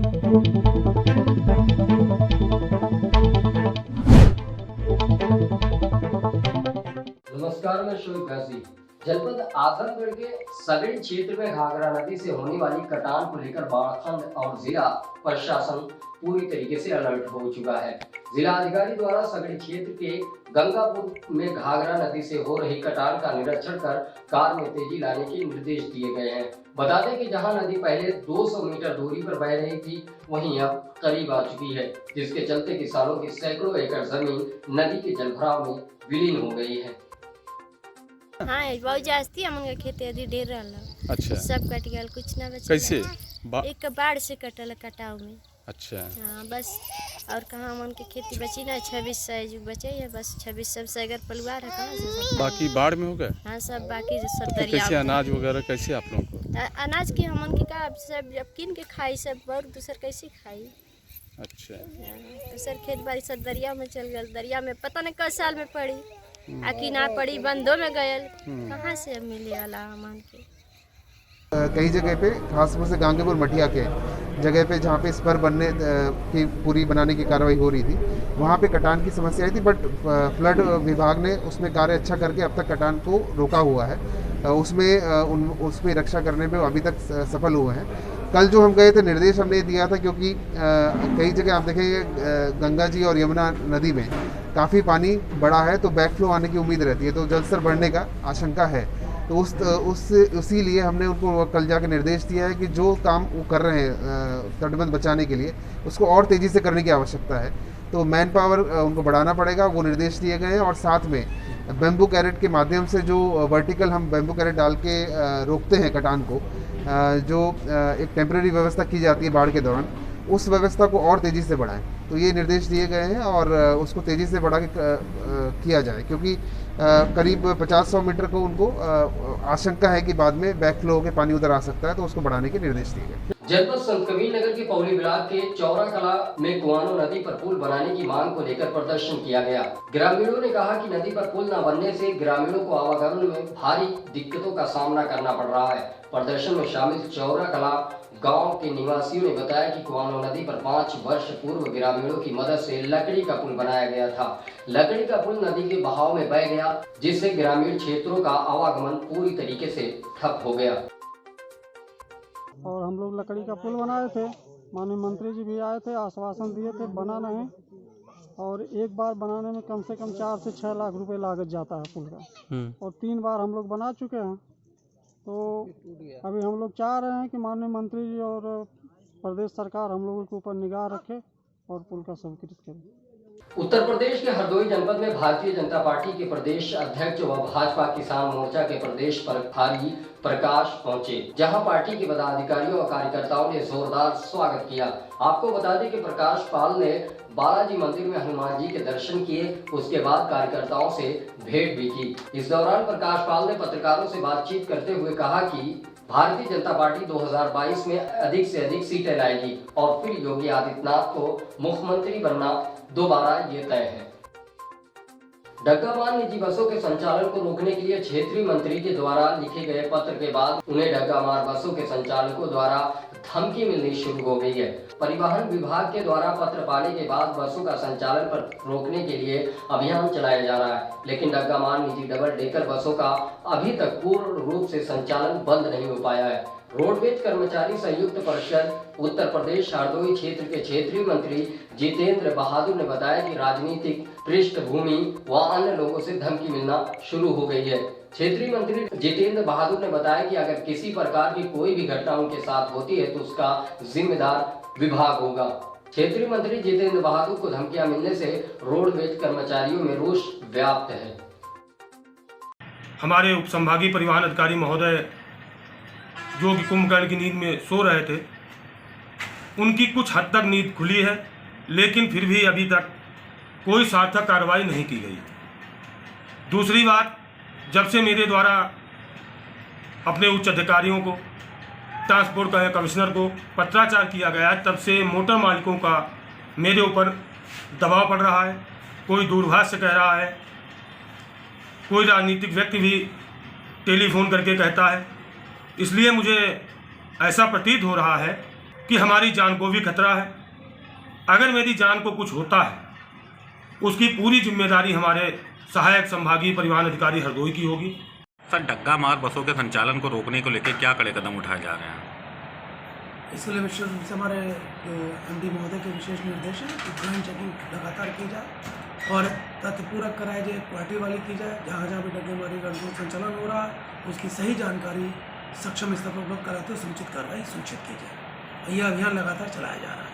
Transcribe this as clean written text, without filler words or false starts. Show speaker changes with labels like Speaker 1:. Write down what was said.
Speaker 1: नमस्कार, मैं शोएब गाजी। जनपद आजमगढ़ के सगड़ी क्षेत्र में घाघरा नदी से होने वाली कटान को लेकर बाढ़खंड और जिला प्रशासन पूरी तरीके से अलर्ट हो चुका है। जिला अधिकारी द्वारा सगड़ी क्षेत्र के गंगापुर में घाघरा नदी से हो रही कटान का निरीक्षण कर कार्य में तेजी लाने के निर्देश दिए गए हैं। बता दें कि जहां नदी पहले 200 मीटर दूरी पर बह रही थी, वहीं अब करीब आ चुकी है, जिसके चलते किसानों की सैकड़ों एकड़ जमीन नदी के जलभराव में विलीन हो गई है।
Speaker 2: हाँ, बहुत जास्ती हमन खेती अभी ढेर रहल।
Speaker 3: अच्छा,
Speaker 2: सब कट गया, कुछ ना बच।
Speaker 3: कैसे
Speaker 2: एक बाढ़ से कटल कटाव में।
Speaker 3: अच्छा,
Speaker 2: हाँ बस, और कहाँ हमन के खेती बची ना 2600 बचे है, बस 2600 से अगर पलवार है कहाँ से
Speaker 3: बाकी बाढ़ में हो गए।
Speaker 2: हाँ सब बाकी सब
Speaker 3: तो
Speaker 2: दरिया।
Speaker 3: कैसे अनाज वगैरह कैसे आप लोगों को?
Speaker 2: अनाज की हमन की का सब जब किन के खाई, सब और दूसर कैसे खाई।
Speaker 3: अच्छा,
Speaker 2: दूसर खेत बाड़ी सब दरिया में चल गए। दरिया में पता नहीं कई साल में पड़ी, आकी ना पड़ी, बंदों में गयल, कहाँ से मिले वाला हमन के।
Speaker 4: कई जगह पे खासतौर से गांगेपुर मठिया के जगह पे जहाँ पे स्पर बनने की पूरी बनाने की कार्रवाई हो रही थी, वहाँ पे कटान की समस्या आई थी, बट फ्लड विभाग ने उसमें कार्य अच्छा करके अब तक कटान को रोका हुआ है। उसमें रक्षा करने में अभी तक सफल हुए हैं। कल जो हम गए थे, निर्देश हमने दिया था, क्योंकि कई जगह आप देखेंगे गंगा जी और यमुना नदी में काफ़ी पानी बढ़ा है, तो बैक फ्लो आने की उम्मीद रहती है, तो जलस्तर बढ़ने का आशंका है। तो उसी लिए हमने उनको कल जाके निर्देश दिया है कि जो काम वो कर रहे हैं तटबंध बचाने के लिए, उसको और तेज़ी से करने की आवश्यकता है। तो मैन पावर उनको बढ़ाना पड़ेगा, वो निर्देश दिए गए हैं। और साथ में बेम्बू कैरेट के माध्यम से जो वर्टिकल हम बेम्बू कैरेट डाल के रोकते हैं कटान को, जो एक टेम्परेरी व्यवस्था की जाती है बाढ़ के दौरान, उस व्यवस्था को और तेज़ी से बढ़ाएं। तो ये निर्देश दिए गए हैं और उसको तेज़ी से बढ़ा के किया जाए, क्योंकि करीब 50-100 मीटर को उनको आशंका है कि बाद में बैक फ्लो होकर पानी उधर आ सकता है, तो उसको बढ़ाने के निर्देश दिए गए।
Speaker 1: जनपद संत कबीर नगर के पौली ब्लॉक के चौरा कला में कुआनो नदी पर पुल बनाने की मांग को लेकर प्रदर्शन किया गया। ग्रामीणों ने कहा कि नदी पर पुल न बनने से ग्रामीणों को आवागमन में भारी दिक्कतों का सामना करना पड़ रहा है। प्रदर्शन में शामिल चौरा कला गांव के निवासियों ने बताया कि कुआनो नदी पर 5 वर्ष पूर्व ग्रामीणों की मदद से लकड़ी का पुल बनाया गया था। लकड़ी का पुल नदी के बहाव में बह गया, जिससे ग्रामीण क्षेत्रों का आवागमन पूरी तरीके से ठप हो गया।
Speaker 5: और हम लोग लकड़ी का पुल बनाए थे, माननीय मंत्री जी भी आए थे, आश्वासन दिए थे बना नहीं, और एक बार बनाने में कम से कम 4 से 6 लाख रुपए लागत जाता है पुल का, और 3 बार हम लोग बना चुके हैं। तो अभी हम लोग चाह रहे हैं कि माननीय मंत्री जी और प्रदेश सरकार हम लोगों के ऊपर निगाह रखे और पुल का स्वीकृत करे।
Speaker 1: उत्तर प्रदेश के हरदोई जनपद में भारतीय जनता पार्टी के प्रदेश अध्यक्ष व भाजपा किसान मोर्चा के प्रदेश प्रभारी प्रकाश पहुंचे, जहां पार्टी के पदाधिकारियों और कार्यकर्ताओं ने जोरदार स्वागत किया। आपको बता दें कि प्रकाश पाल ने बालाजी मंदिर में हनुमान जी के दर्शन किए, उसके बाद कार्यकर्ताओं से भेंट भी की। इस दौरान प्रकाश पाल ने पत्रकारों से बातचीत करते हुए कहा कि भारतीय जनता पार्टी 2022 में अधिक से अधिक सीटें लाएगी और फिर योगी आदित्यनाथ को मुख्यमंत्री बनना दोबारा ये तय है। डग्गामार निजी बसों के संचालन को रोकने के लिए क्षेत्रीय मंत्री के द्वारा लिखे गए पत्र के बाद उन्हें डग्गामार बसों के संचालकों द्वारा धमकी मिलनी शुरू हो गई है। परिवहन विभाग के द्वारा पत्र पाने के बाद बसों का संचालन पर रोकने के लिए अभियान चलाया जा रहा है, लेकिन डग्गामार निजी डबल डेकर बसों का अभी तक पूर्ण रूप से संचालन बंद नहीं हो पाया है। रोडवेज कर्मचारी संयुक्त परिषद उत्तर प्रदेश हरदोई क्षेत्र के क्षेत्रीय मंत्री जितेंद्र बहादुर ने बताया कि राजनीतिक पृष्ठभूमि व अन्य लोगों से धमकी मिलना शुरू हो गई है। क्षेत्रीय मंत्री जितेंद्र बहादुर ने बताया कि अगर किसी प्रकार की कोई भी घटना उनके साथ होती है तो उसका जिम्मेदार विभाग होगा। क्षेत्रीय मंत्री जितेंद्र बहादुर को धमकियां मिलने से रोडवेज कर्मचारियों में रोष व्याप्त है।
Speaker 6: हमारे उप संभागीय परिवहन अधिकारी महोदय जो कि कुंभकर्ण की नींद में सो रहे थे, उनकी कुछ हद तक नींद खुली है, लेकिन फिर भी अभी तक कोई सार्थक कार्रवाई नहीं की गई। दूसरी बात, जब से मेरे द्वारा अपने उच्च अधिकारियों को, ट्रांसपोर्ट का कमिश्नर को पत्राचार किया गया है, तब से मोटर मालिकों का मेरे ऊपर दबाव पड़ रहा है। कोई दूरभाष से कह रहा है, कोई राजनीतिक व्यक्ति भी टेलीफोन करके कहता है। इसलिए मुझे ऐसा प्रतीत हो रहा है कि हमारी जान को भी खतरा है। अगर मेरी जान को कुछ होता है उसकी पूरी जिम्मेदारी हमारे सहायक संभागीय परिवहन अधिकारी हरदोई की होगी।
Speaker 7: सर, डग्गा मार बसों के संचालन को रोकने को लेकर क्या कड़े कदम उठाए जा रहे हैं?
Speaker 8: इसके लिए विशेष रूप से हमारे जो एमडी महोदय के विशेष निर्देश है कि ग्राउंड चेकिंग लगातार की जाए और तथ्यपूर्वक कराई जाए, क्वालिटी वाली की जाए। जहाँ जहाँ भी डग्गेमारी का संचालन हो रहा है उसकी सही जानकारी सक्षम स्तर पर उपलब्ध कराते हुए समुचित कार्रवाई सुनिश्चित की जाए। यह अभियान लगातार चलाया जा रहा है।